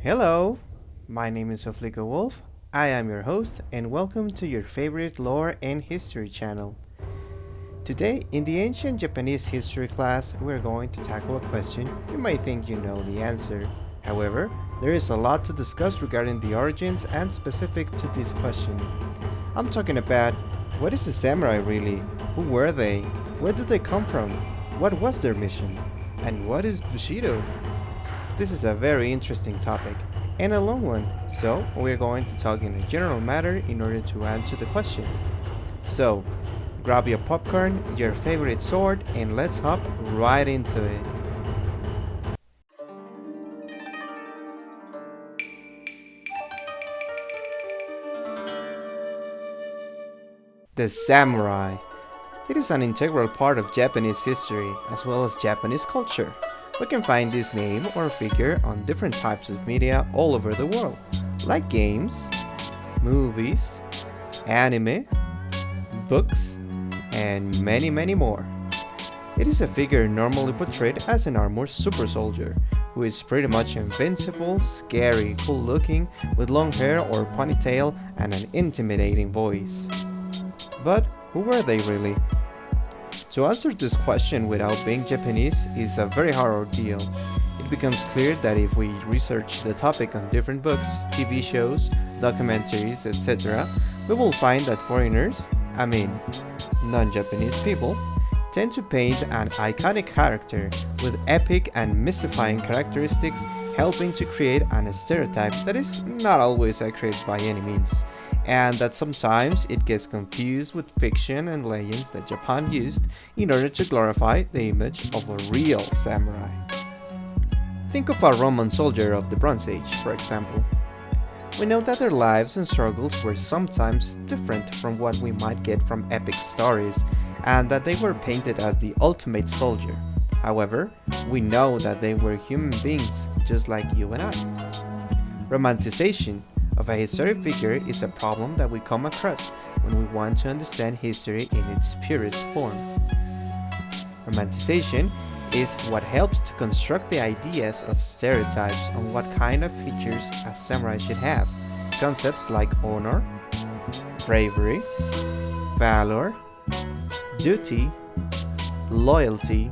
Hello, my name is Oflico Wolf. I am your host, and welcome to your favorite lore and history channel. Today, in the ancient Japanese history class, we're going to tackle a question you might think you know the answer. However, there is a lot to discuss regarding the origins and specific to this question. I'm talking about what is a samurai really? Who were they? Where did they come from? What was their mission? And what is Bushido? This is a very interesting topic and a long one, so we're going to talk in a general matter in order to answer the question. So, grab your popcorn, your favorite sword, and let's hop right into it. The samurai. It is an integral part of Japanese history as well as Japanese culture. We can find this name or figure on different types of media all over the world, like games, movies, anime, books, and many more. It is a figure normally portrayed as an armored super soldier, who is pretty much invincible, scary, cool looking, with long hair or ponytail and an intimidating voice. But who were they really? To answer this question without being Japanese is a very hard ordeal. It becomes clear that if we research the topic on different books, TV shows, documentaries, etc., we will find that foreigners, non-Japanese people, tend to paint an iconic character with epic and mystifying characteristics, helping to create an stereotype that is not always accurate by any means, and that sometimes it gets confused with fiction and legends that Japan used in order to glorify the image of a real samurai. Think of a Roman soldier of the Bronze Age, for example. We know that their lives and struggles were sometimes different from what we might get from epic stories, and that they were painted as the ultimate soldier. However, we know that they were human beings, just like you and I. Romanticization of a historic figure is a problem that we come across when we want to understand history in its purest form. Romanticization is what helps to construct the ideas of stereotypes on what kind of features a samurai should have. Concepts like honor, bravery, valor, duty, loyalty,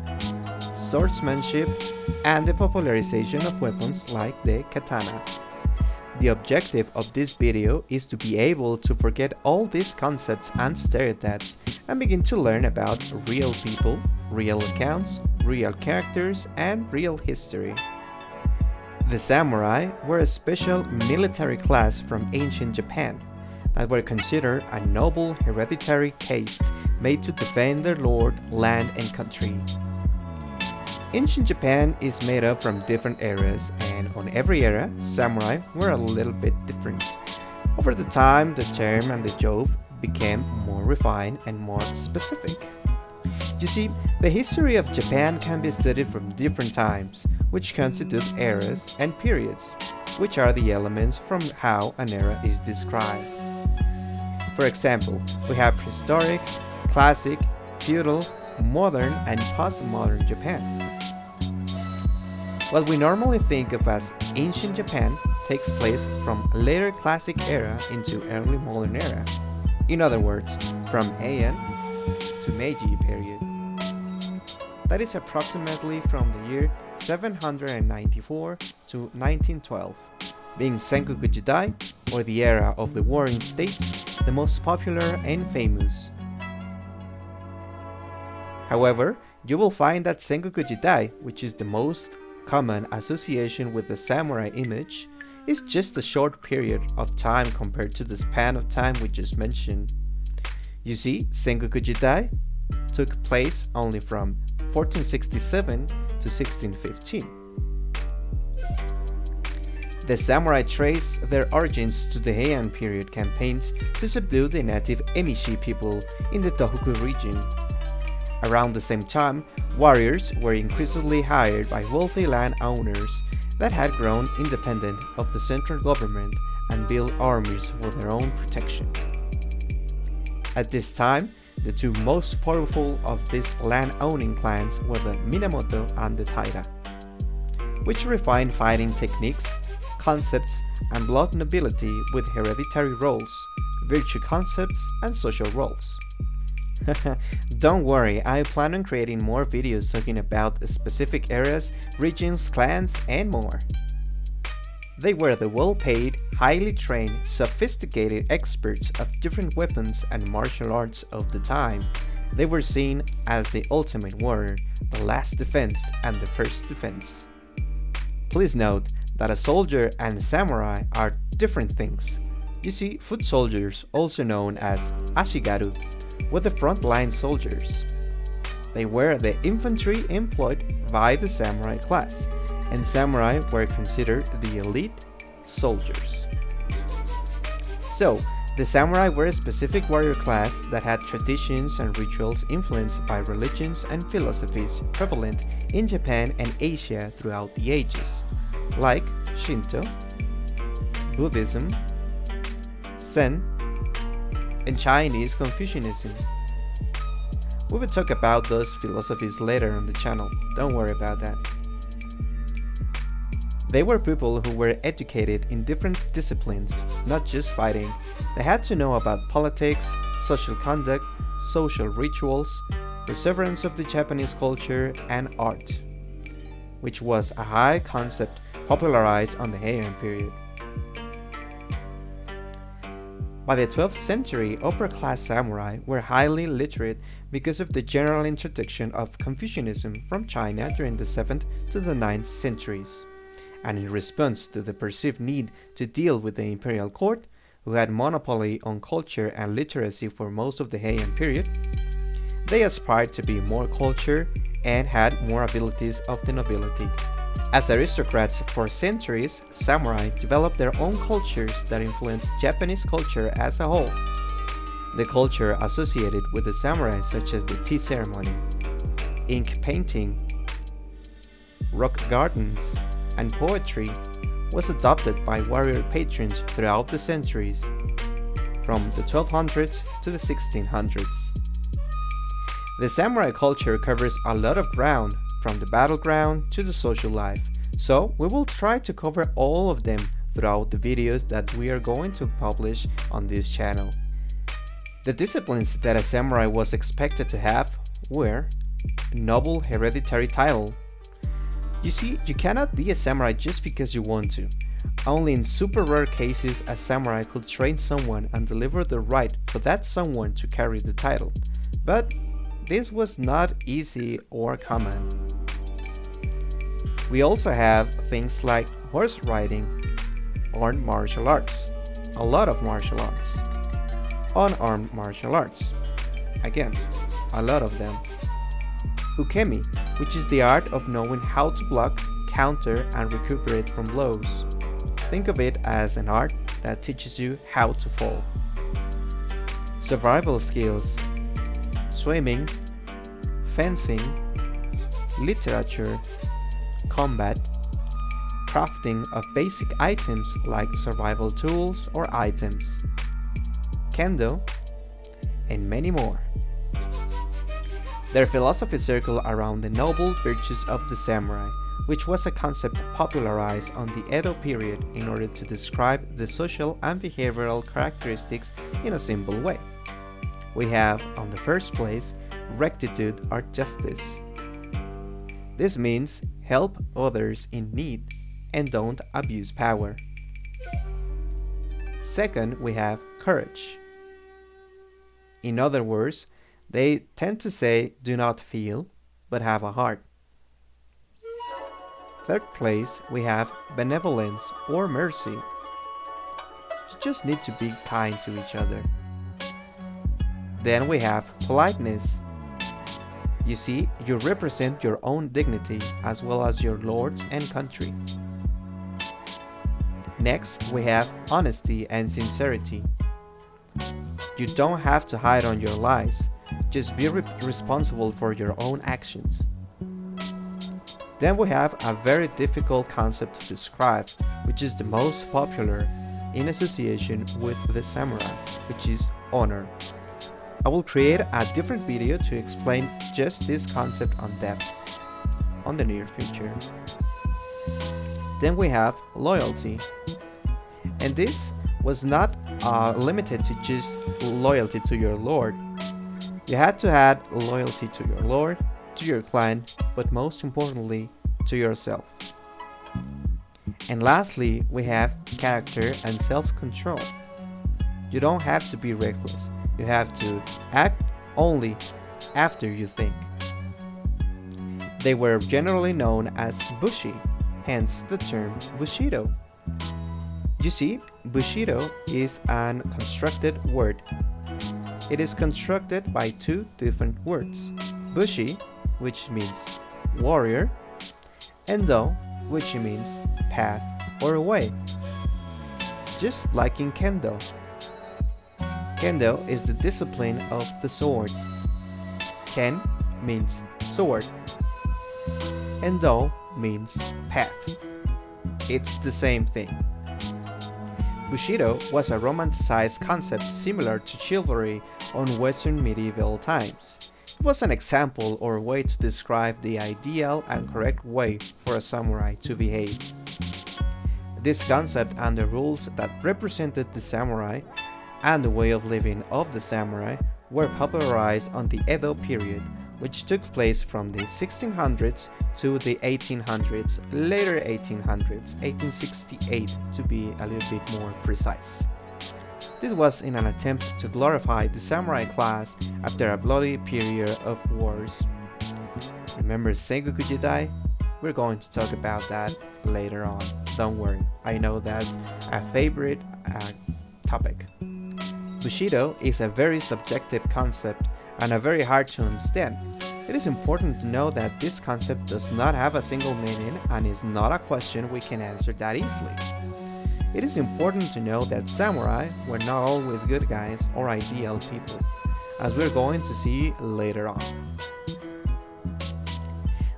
swordsmanship, and the popularization of weapons like the katana. The objective of this video is to be able to forget all these concepts and stereotypes and begin to learn about real people, real accounts, real characters, and real history. The samurai were a special military class from ancient Japan that were considered a noble hereditary caste made to defend their lord, land, and country. Ancient Japan is made up from different eras, and on every era, samurai were a little bit different. Over the time, the term and the job became more refined and more specific. You see, the history of Japan can be studied from different times, which constitute eras and periods, which are the elements from how an era is described. For example, we have prehistoric, classic, feudal, modern, and postmodern Japan. What we normally think of as ancient Japan takes place from later classic era into early modern era. In other words, from Heian to Meiji period. That is approximately from the year 794 to 1912, being Sengoku Jidai, or the era of the Warring States, the most popular and famous. However, you will find that Sengoku Jidai, which is the most common association with the samurai image, is just a short period of time compared to the span of time we just mentioned. You see, Sengoku Jidai took place only from 1467 to 1615. The samurai trace their origins to the Heian period campaigns to subdue the native Emishi people in the Tohoku region. Around the same time, warriors were increasingly hired by wealthy landowners that had grown independent of the central government and built armies for their own protection. At this time, the two most powerful of these land-owning clans were the Minamoto and the Taira, which refined fighting techniques, concepts and blood nobility with hereditary roles, virtue concepts, and social roles. Don't worry, I plan on creating more videos talking about specific areas, regions, clans, and more. They were the well-paid, highly trained, sophisticated experts of different weapons and martial arts of the time. They were seen as the ultimate warrior, the last defense, and the first defense. Please note that a soldier and a samurai are different things. You see, foot soldiers, also known as ashigaru, were the frontline soldiers. They were the infantry employed by the samurai class, and samurai were considered the elite soldiers. So, the samurai were a specific warrior class that had traditions and rituals influenced by religions and philosophies prevalent in Japan and Asia throughout the ages, like Shinto, Buddhism, Zen, and Chinese Confucianism. We will talk about those philosophies later on the channel, don't worry about that. They were people who were educated in different disciplines, not just fighting. They had to know about politics, social conduct, social rituals, perseverance of the Japanese culture, and art, which was a high concept popularized on the Heian period. By the 12th century, upper-class samurai were highly literate because of the general introduction of Confucianism from China during the 7th to the 9th centuries. And in response to the perceived need to deal with the imperial court, who had monopoly on culture and literacy for most of the Heian period, they aspired to be more cultured and had more abilities of the nobility. As aristocrats for centuries, samurai developed their own cultures that influenced Japanese culture as a whole. The culture associated with the samurai, such as the tea ceremony, ink painting, rock gardens, and poetry, was adopted by warrior patrons throughout the centuries, from the 1200s to the 1600s. The samurai culture covers a lot of ground, from the battleground to the social life, so we will try to cover all of them throughout the videos that we are going to publish on this channel. The disciplines that a samurai was expected to have were noble hereditary title. You see, you cannot be a samurai just because you want to. Only in super rare cases a samurai could train someone and deliver the right for that someone to carry the title. But this was not easy or common. We also have things like horse riding, armed martial arts, a lot of martial arts, unarmed martial arts, again, a lot of them. Ukemi, which is the art of knowing how to block, counter, and recuperate from blows. Think of it as an art that teaches you how to fall. Survival skills, swimming, fencing, literature, combat, crafting of basic items like survival tools or items, kendo, and many more. Their philosophy circled around the noble virtues of the samurai, which was a concept popularized on the Edo period in order to describe the social and behavioral characteristics in a simple way. We have, on the first place, rectitude or justice. This means help others in need and don't abuse power. Second, we have courage. In other words, they tend to say, do not feel, but have a heart. Third place, we have benevolence or mercy. You just need to be kind to each other. Then we have politeness. You see, you represent your own dignity as well as your lord's and country. Next, we have honesty and sincerity. You don't have to hide on your lies. Just be responsible for your own actions. Then we have a very difficult concept to describe, which is the most popular in association with the samurai, which is honor. I will create a different video to explain just this concept on depth on the near future. Then we have loyalty. And this was not limited to just loyalty to your lord. You had to add loyalty to your lord, to your clan, but most importantly, to yourself. And lastly, we have character and self-control. You don't have to be reckless. You have to act only after you think. They were generally known as bushi, hence the term bushido. You see, bushido is an constructed word. It is constructed by two different words. Bushi, which means warrior, and do, which means path or way. Just like in kendo. Kendo is the discipline of the sword. Ken means sword, and do means path. It's the same thing. Bushido was a romanticized concept similar to chivalry on Western medieval times. It was an example or way to describe the ideal and correct way for a samurai to behave. This concept and the rules that represented the samurai and the way of living of the samurai were popularized on the Edo period, which took place from the 1600s to the 1800s, later 1800s, 1868 to be a little bit more precise. This was in an attempt to glorify the samurai class after a bloody period of wars. Remember Sengoku Jidai? We're going to talk about that later on. Don't worry, I know that's a favorite topic. Bushido is a very subjective concept and a very hard to understand. It is important to know that this concept does not have a single meaning and is not a question we can answer that easily. It is important to know that samurai were not always good guys or ideal people, as we're going to see later on.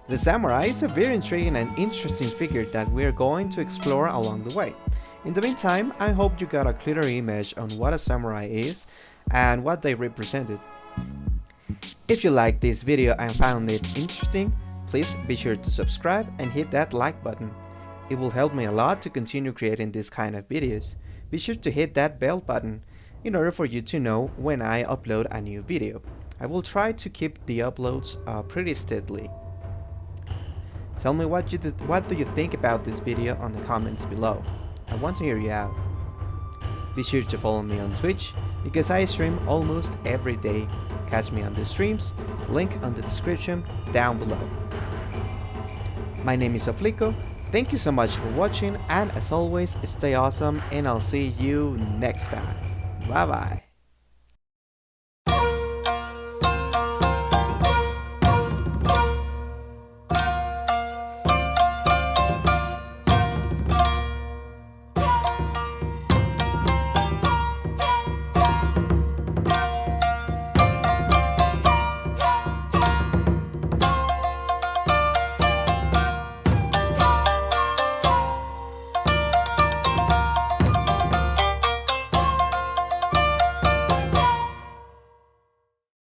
The samurai is a very intriguing and interesting figure that we're going to explore along the way. In the meantime, I hope you got a clearer image on what a samurai is and what they represented. If you liked this video and found it interesting, please be sure to subscribe and hit that like button. It will help me a lot to continue creating this kind of videos. Be sure to hit that bell button in order for you to know when I upload a new video. I will try to keep the uploads pretty steadily. Tell me what do you think about this video on the comments below. I want to hear you out. Be sure to follow me on Twitch because I stream almost every day. Catch me on the streams, link on the description down below. My name is Oflico, thank you so much for watching, and as always, stay awesome and I'll see you next time. Bye bye.